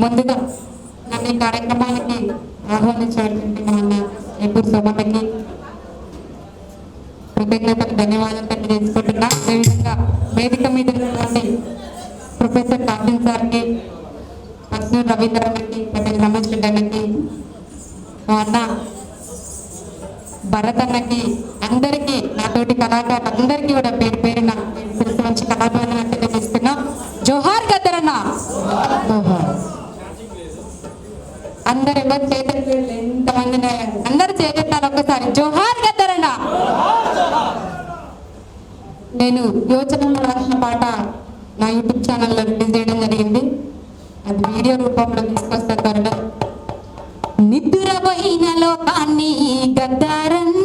ముందుగా నన్ను ఈ కార్యక్రమానికి ఆహ్వానించినటువంటి మా అన్న ఎప్పుడు సోమన్నకి కృతజ్ఞతలు ధన్యవాదాలు తెలియజేసుకుంటున్నా. అదేవిధంగా వేదిక మీద ఉన్నటువంటి ప్రొఫెసర్ కాసిం సార్కి, పద్మూరు రవీంద్ర గారికి, పటేల్ రమేష్ రెడ్డి అన్నకి, మా అన్న భరత్ అన్నకి, అందరికీ నాతోటి కళాకారులు అందరికీ కూడా పేరు పేరున మంచి కళాకారులను తెలియజేస్తున్నా. జోహార్ గద్దర్ అన్న. అందరు ఎవరు చేతులు ఎంతమంది అందరు చేతున్నారు ఒక్కసారి. జోహార్ గద్దర్ అన్న. నేను యోచనలో రాసిన పాట నా యూట్యూబ్ ఛానల్లో రిలీజ్ చేయడం జరిగింది. అది వీడియో రూపంలో తీసుకొస్తా త్వరలో. నిద్రపోయిన లోకాన్ని గద్దారన్న